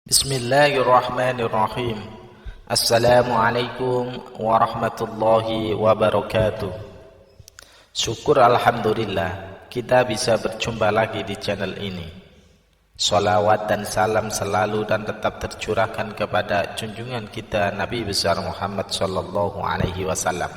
Bismillahirrahmanirrahim. Assalamualaikum warahmatullahi wabarakatuh. Syukur alhamdulillah kita bisa berjumpa lagi di channel ini. Salawat dan salam selalu dan tetap tercurahkan kepada junjungan kita Nabi besar Muhammad sallallahu alaihi wasallam.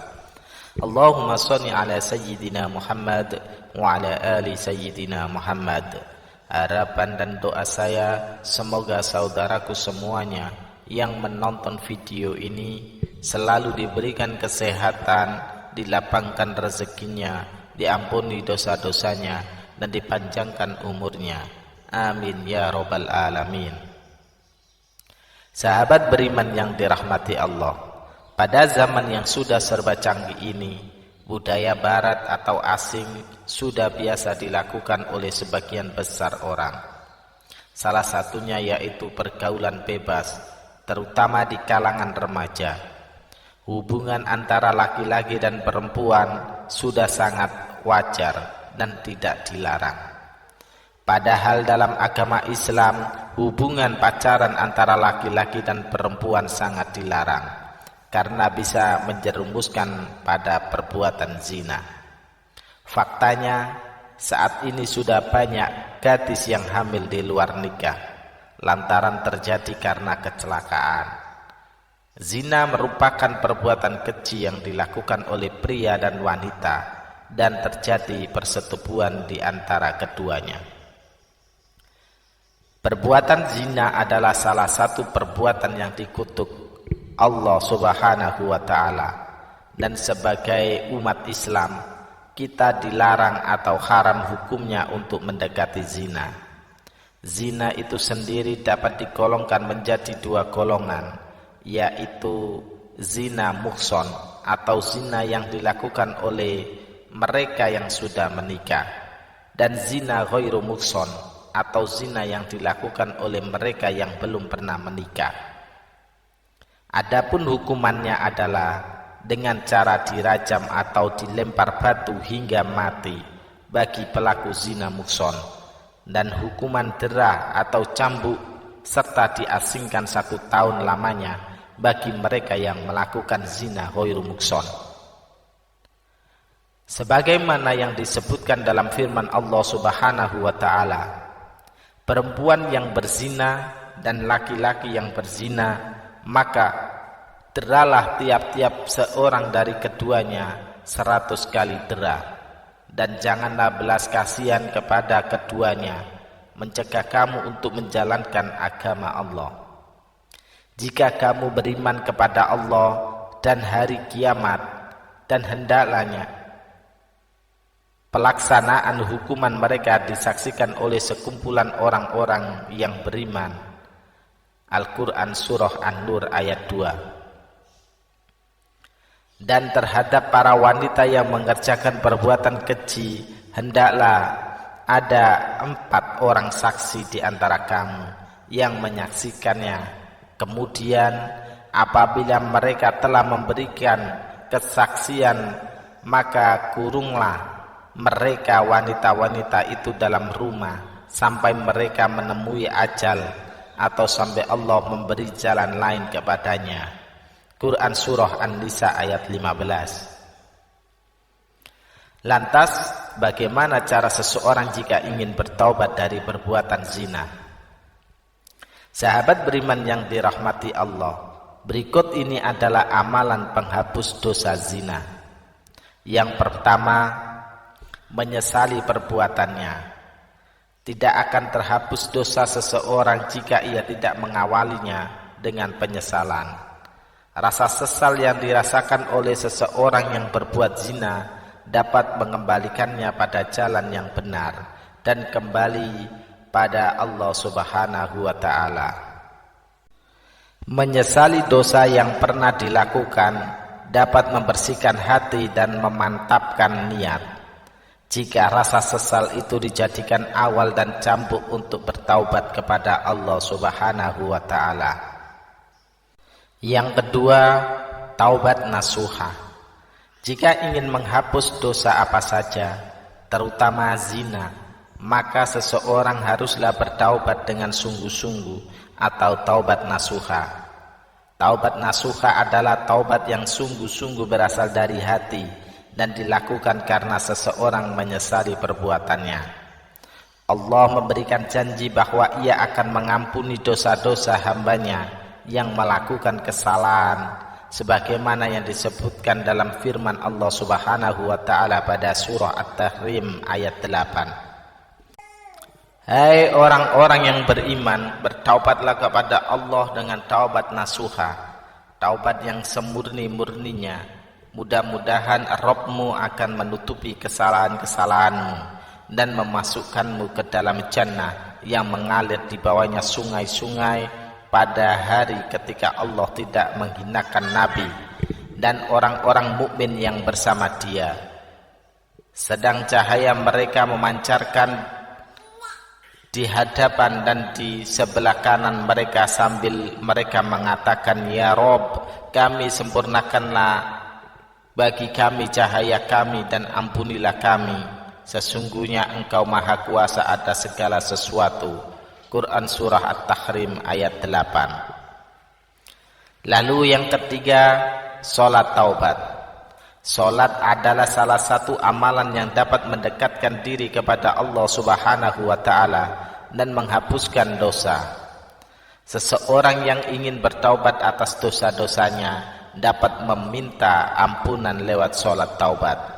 Allahumma shalli ala sayyidina Muhammad wa ala ali sayyidina Muhammad. Harapan dan doa saya semoga saudaraku semuanya yang menonton video ini selalu diberikan kesehatan, dilapangkan rezekinya, diampuni dosa-dosanya, dan dipanjangkan umurnya. Amin ya rabbal alamin. Sahabat beriman yang dirahmati Allah, pada zaman yang sudah serba canggih ini, budaya barat atau asing sudah biasa dilakukan oleh sebagian besar orang. Salah satunya yaitu pergaulan bebas, terutama di kalangan remaja. Hubungan antara laki-laki dan perempuan sudah sangat wajar dan tidak dilarang. Padahal dalam agama Islam, hubungan pacaran antara laki-laki dan perempuan sangat dilarang, karena bisa menjerumuskan pada perbuatan zina. Faktanya, saat ini sudah banyak gadis yang hamil di luar nikah, lantaran terjadi karena kecelakaan. Zina merupakan perbuatan keji yang dilakukan oleh pria dan wanita, dan terjadi persetubuhan di antara keduanya. Perbuatan zina adalah salah satu perbuatan yang dikutuk Allah subhanahu wa ta'ala, dan sebagai umat Islam kita dilarang atau haram hukumnya untuk mendekati zina. Zina itu sendiri dapat digolongkan menjadi dua golongan, yaitu zina muhson atau zina yang dilakukan oleh mereka yang sudah menikah, dan zina ghairu muhson atau zina yang dilakukan oleh mereka yang belum pernah menikah. Adapun hukumannya adalah dengan cara dirajam atau dilempar batu hingga mati bagi pelaku zina muhson, dan hukuman derah atau cambuk serta diasingkan 1 tahun lamanya bagi mereka yang melakukan zina ghairu muhson. Sebagaimana yang disebutkan dalam firman Allah subhanahu wa ta'ala, perempuan yang berzina dan laki-laki yang berzina, maka deralah tiap-tiap seorang dari keduanya 100 kali derah, dan janganlah belas kasihan kepada keduanya, mencegah kamu untuk menjalankan agama Allah. Jika kamu beriman kepada Allah dan hari kiamat, dan hendaknya pelaksanaan hukuman mereka disaksikan oleh sekumpulan orang-orang yang beriman. Al-Quran Surah An-Nur ayat 2. Dan terhadap para wanita yang mengerjakan perbuatan keji, hendaklah ada 4 orang saksi di antara kamu yang menyaksikannya. Kemudian apabila mereka telah memberikan kesaksian, maka kurunglah mereka wanita-wanita itu dalam rumah sampai mereka menemui ajal, atau sampai Allah memberi jalan lain kepadanya. Quran Surah An-Nisa ayat 15. Lantas, bagaimana cara seseorang jika ingin bertaubat dari perbuatan zina? Sahabat beriman yang dirahmati Allah, berikut ini adalah amalan penghapus dosa zina. Yang pertama, menyesali perbuatannya. Tidak akan terhapus dosa seseorang jika ia tidak mengawalinya dengan penyesalan. Rasa sesal yang dirasakan oleh seseorang yang berbuat zina dapat mengembalikannya pada jalan yang benar dan kembali pada Allah subhanahu wa ta'ala. Menyesali dosa yang pernah dilakukan dapat membersihkan hati dan memantapkan niat. Jika rasa sesal itu dijadikan awal dan cambuk untuk bertaubat kepada Allah subhanahu wa ta'ala. Yang kedua, taubat nasuha. Jika ingin menghapus dosa apa saja, terutama zina, maka seseorang haruslah bertaubat dengan sungguh-sungguh atau taubat nasuha. Taubat nasuha adalah taubat yang sungguh-sungguh berasal dari hati dan dilakukan karena seseorang menyesali perbuatannya. Allah memberikan janji bahwa Ia akan mengampuni dosa-dosa hambanya yang melakukan kesalahan, sebagaimana yang disebutkan dalam firman Allah Subhanahu wa ta'ala pada surah At-Tahrim ayat 8. Hai orang-orang yang beriman, bertaubatlah kepada Allah dengan taubat nasuha, taubat yang semurni-murninya. Mudah-mudahan Rabbmu akan menutupi kesalahan-kesalahanmu dan memasukkanmu ke dalam jannah yang mengalir di bawahnya sungai-sungai pada hari ketika Allah tidak menghinakan Nabi dan orang-orang mukmin yang bersama Dia, sedang cahaya mereka memancarkan di hadapan dan di sebelah kanan mereka sambil mereka mengatakan, Ya Rob, kami sempurnakanlah bagi kami cahaya kami dan ampunilah kami, sesungguhnya Engkau Maha Kuasa atas segala sesuatu. Quran Surah At-Tahrim ayat 8. Lalu yang ketiga, sholat taubat. Sholat adalah salah satu amalan yang dapat mendekatkan diri kepada Allah Subhanahu wa ta'ala dan menghapuskan dosa. Seseorang yang ingin bertaubat atas dosa-dosanya dapat meminta ampunan lewat sholat taubat.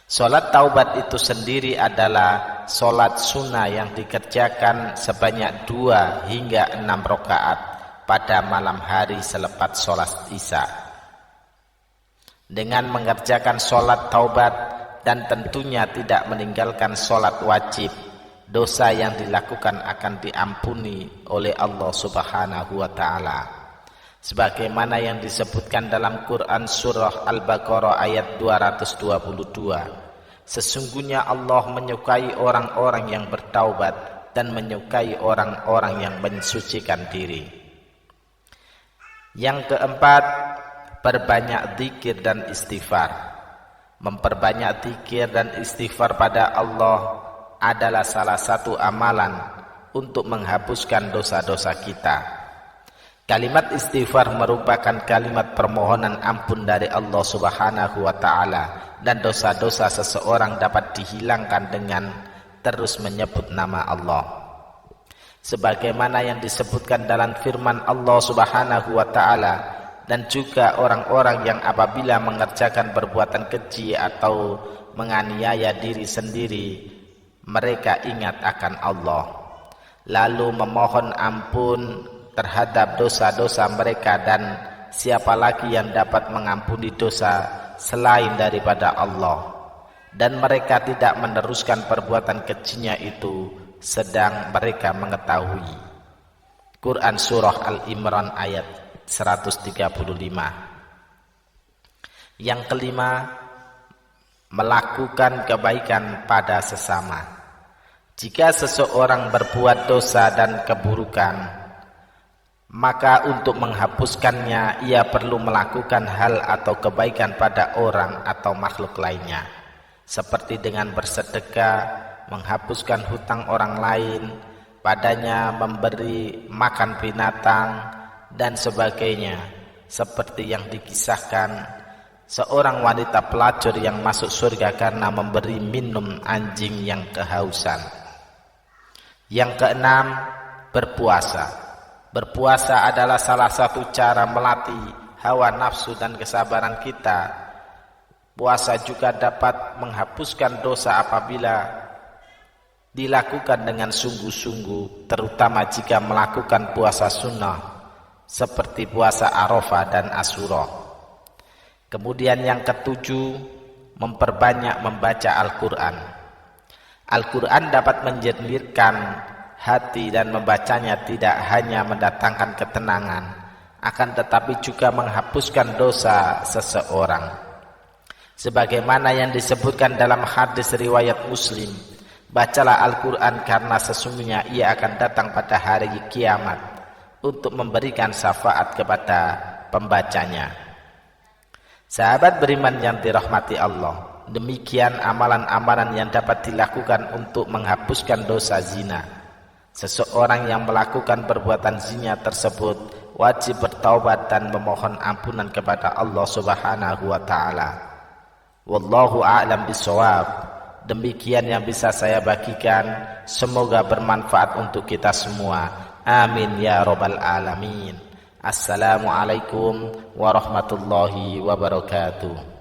Sholat taubat itu sendiri adalah sholat sunnah yang dikerjakan sebanyak 2 hingga 6 rakaat pada malam hari selepas sholat isya. Dengan mengerjakan sholat taubat dan tentunya tidak meninggalkan sholat wajib, dosa yang dilakukan akan diampuni oleh Allah Subhanahu wa ta'ala. Sebagaimana yang disebutkan dalam Quran Surah Al-Baqarah ayat 222. Sesungguhnya Allah menyukai orang-orang yang bertaubat dan menyukai orang-orang yang mensucikan diri. Yang keempat, perbanyak zikir dan istighfar. Memperbanyak zikir dan istighfar pada Allah adalah salah satu amalan untuk menghapuskan dosa-dosa kita. Kalimat istighfar merupakan kalimat permohonan ampun dari Allah Subhanahu wa ta'ala, dan dosa-dosa seseorang dapat dihilangkan dengan terus menyebut nama Allah. Sebagaimana yang disebutkan dalam firman Allah Subhanahu wa ta'ala, dan juga orang-orang yang apabila mengerjakan perbuatan keji atau menganiaya diri sendiri, mereka ingat akan Allah, lalu memohon ampun terhadap dosa-dosa mereka, dan siapa lagi yang dapat mengampuni dosa selain daripada Allah, dan mereka tidak meneruskan perbuatan kejinya itu sedang mereka mengetahui. Quran Surah Al-Imran ayat 135. Yang kelima, melakukan kebaikan pada sesama. Jika seseorang berbuat dosa dan keburukan, maka untuk menghapuskannya ia perlu melakukan hal atau kebaikan pada orang atau makhluk lainnya, seperti dengan bersedekah, menghapuskan hutang orang lain padanya, memberi makan binatang dan sebagainya, seperti yang dikisahkan seorang wanita pelacur yang masuk surga karena memberi minum anjing yang kehausan. Yang keenam, berpuasa. Berpuasa adalah salah satu cara melatih hawa nafsu dan kesabaran kita. Puasa juga dapat menghapuskan dosa apabila dilakukan dengan sungguh-sungguh, terutama jika melakukan puasa sunnah seperti puasa Arafah dan Asyura. Kemudian yang ketujuh, memperbanyak membaca Al-Quran. Al-Quran dapat menjernihkan hati, dan membacanya tidak hanya mendatangkan ketenangan, akan tetapi juga menghapuskan dosa seseorang. Sebagaimana yang disebutkan dalam hadis riwayat Muslim, bacalah Al-Quran karena sesungguhnya ia akan datang pada hari kiamat untuk memberikan syafaat kepada pembacanya. Sahabat beriman yang dirahmati Allah, Demikian amalan-amalan yang dapat dilakukan untuk menghapuskan dosa zina. Seseorang yang melakukan perbuatan zina tersebut wajib bertaubat dan memohon ampunan kepada Allah Subhanahu wa taala. Wallahu a'lam bishawab. Demikian yang bisa saya bagikan, semoga bermanfaat untuk kita semua. Amin ya rabbal alamin. Assalamualaikum warahmatullahi wabarakatuh.